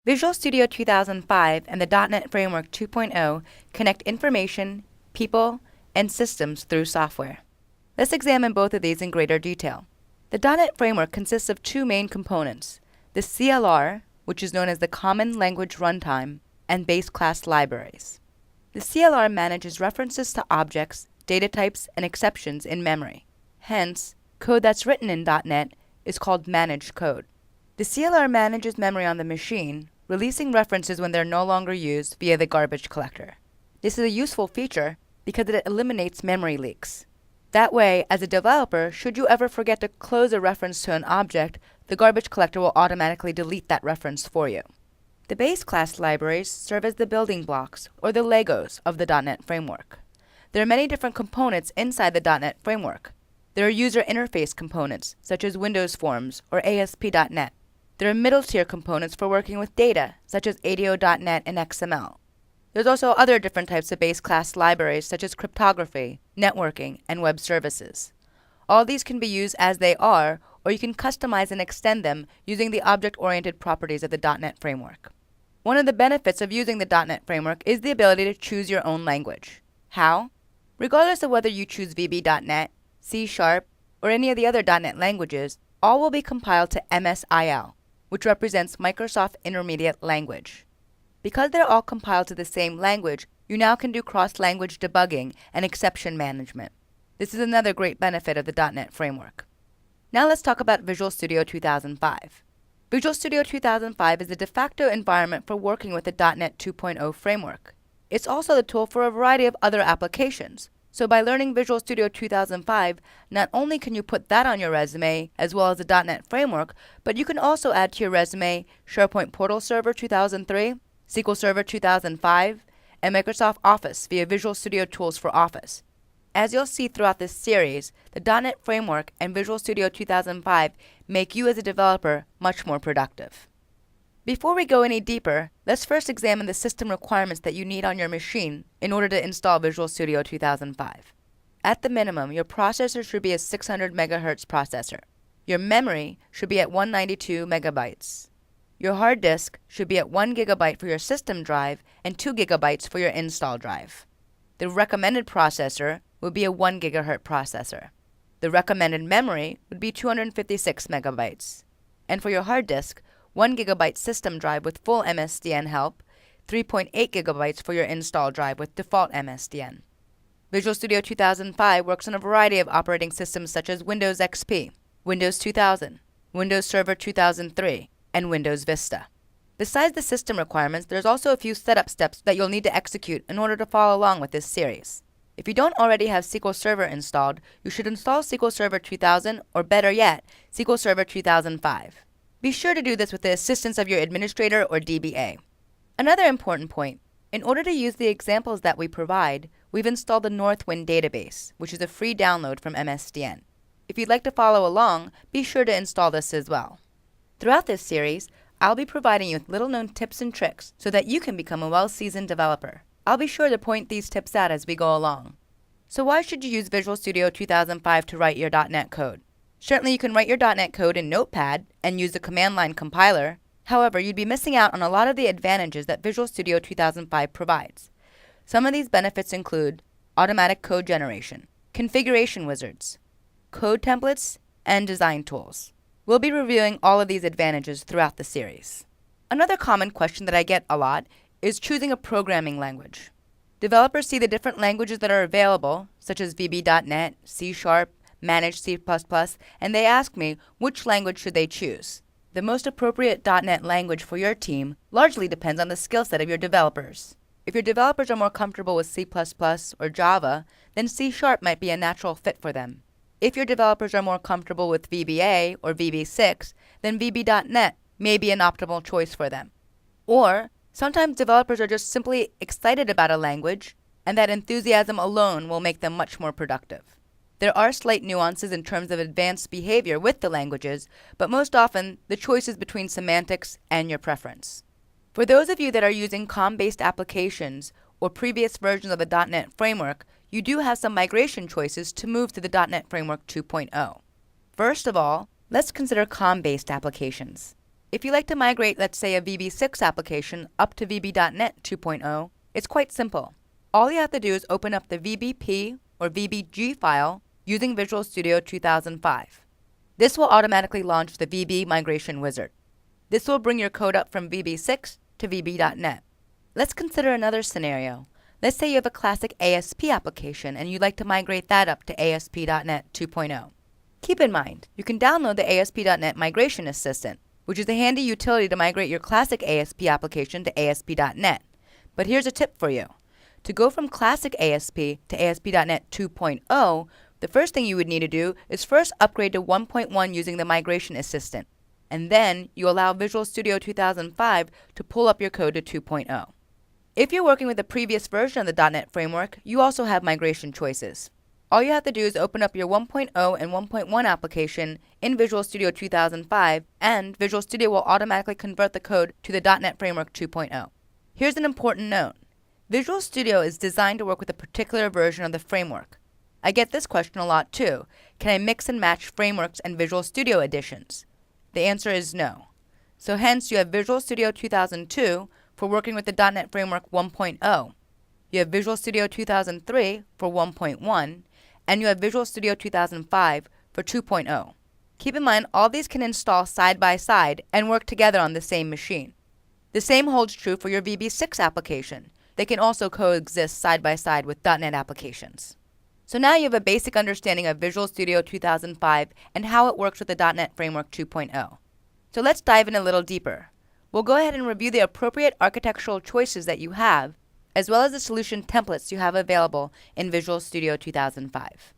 Visual Studio 2005 and the .NET Framework 2.0 connect information, people, and systems through software. Let's examine both of these in greater detail. The .NET Framework consists of two main components, the CLR, which is known as the Common Language Runtime, and base class libraries. The CLR manages references to objects, data types, and exceptions in memory. Hence, code that's written in .NET is called managed code. The CLR manages memory on the machine, releasing references when they're no longer used via the garbage collector. This is a useful feature because it eliminates memory leaks. That way, as a developer, should you ever forget to close a reference to an object, the garbage collector will automatically delete that reference for you. The base class libraries serve as the building blocks, or the Legos, of the .NET Framework. There are many different components inside the .NET Framework. There are user interface components, such as Windows Forms or ASP.NET. There are middle-tier components for working with data, such as ADO.NET and XML. There's also other different types of base class libraries, such as cryptography, networking, and web services. All these can be used as they are, or you can customize and extend them using the object-oriented properties of the .NET Framework. One of the benefits of using the .NET Framework is the ability to choose your own language. How? Regardless of whether you choose VB.NET, C#, or any of the other .NET languages, all will be compiled to MSIL, which represents Microsoft Intermediate Language. Because they're all compiled to the same language, you now can do cross-language debugging and exception management. This is another great benefit of the .NET Framework. Now let's talk about Visual Studio 2005. Visual Studio 2005 is the de facto environment for working with the .NET 2.0 framework. It's also the tool for a variety of other applications. So by learning Visual Studio 2005, not only can you put that on your resume, as well as the .NET Framework, but you can also add to your resume SharePoint Portal Server 2003, SQL Server 2005, and Microsoft Office via Visual Studio Tools for Office. As you'll see throughout this series, the .NET Framework and Visual Studio 2005 make you as a developer much more productive. Before we go any deeper, let's first examine the system requirements that you need on your machine in order to install Visual Studio 2005. At the minimum, your processor should be a 600 MHz processor. Your memory should be at 192 megabytes. Your hard disk should be at 1 GB for your system drive and 2 GB for your install drive. The recommended processor would be a 1 GHz processor. The recommended memory would be 256 megabytes. And for your hard disk, 1 GB system drive with full MSDN help, 3.8 GB for your install drive with default MSDN. Visual Studio 2005 works on a variety of operating systems such as Windows XP, Windows 2000, Windows Server 2003, and Windows Vista. Besides the system requirements, there's also a few setup steps that you'll need to execute in order to follow along with this series. If you don't already have SQL Server installed, you should install SQL Server 2000, or better yet, SQL Server 2005. Be sure to do this with the assistance of your administrator or DBA. Another important point, in order to use the examples that we provide, we've installed the Northwind database, which is a free download from MSDN. If you'd like to follow along, be sure to install this as well. Throughout this series, I'll be providing you with little-known tips and tricks so that you can become a well-seasoned developer. I'll be sure to point these tips out as we go along. So why should you use Visual Studio 2005 to write your .NET code? Certainly you can write your .NET code in Notepad and use the command line compiler. However, you'd be missing out on a lot of the advantages that Visual Studio 2005 provides. Some of these benefits include automatic code generation, configuration wizards, code templates, and design tools. We'll be reviewing all of these advantages throughout the series. Another common question that I get a lot is choosing a programming language. Developers see the different languages that are available, such as VB.NET, C#, Managed C++, and they ask me which language should they choose. The most appropriate .NET language for your team largely depends on the skill set of your developers. If your developers are more comfortable with C++ or Java, then C# might be a natural fit for them. If your developers are more comfortable with VBA or VB6, then VB.NET may be an optimal choice for them. Or, sometimes developers are just simply excited about a language, and that enthusiasm alone will make them much more productive. There are slight nuances in terms of advanced behavior with the languages, but most often, the choice is between semantics and your preference. For those of you that are using COM-based applications or previous versions of the .NET Framework, you do have some migration choices to move to the .NET Framework 2.0. First of all, let's consider COM-based applications. If you like to migrate, let's say, a VB6 application up to VB.NET 2.0, it's quite simple. All you have to do is open up the VBP or VBG file using Visual Studio 2005. This will automatically launch the VB migration wizard. This will bring your code up from VB6 to VB.NET. Let's consider another scenario. Let's say you have a classic ASP application and you'd like to migrate that up to ASP.NET 2.0. Keep in mind, you can download the ASP.NET Migration Assistant, which is a handy utility to migrate your classic ASP application to ASP.NET. But here's a tip for you. To go from classic ASP to ASP.NET 2.0, the first thing you would need to do is first upgrade to 1.1 using the Migration Assistant, and then you allow Visual Studio 2005 to pull up your code to 2.0. If you're working with the previous version of the .NET framework, you also have migration choices. All you have to do is open up your 1.0 and 1.1 application in Visual Studio 2005, and Visual Studio will automatically convert the code to the .NET Framework 2.0. Here's an important note. Visual Studio is designed to work with a particular version of the framework. I get this question a lot too. Can I mix and match frameworks and Visual Studio editions? The answer is no. So hence you have Visual Studio 2002 for working with the .NET Framework 1.0. You have Visual Studio 2003 for 1.1, and you have Visual Studio 2005 for 2.0. Keep in mind, all these can install side by side and work together on the same machine. The same holds true for your VB6 application. They can also coexist side by side with .NET applications. So now you have a basic understanding of Visual Studio 2005 and how it works with the .NET Framework 2.0. So let's dive in a little deeper. We'll go ahead and review the appropriate architectural choices that you have, as well as the solution templates you have available in Visual Studio 2005.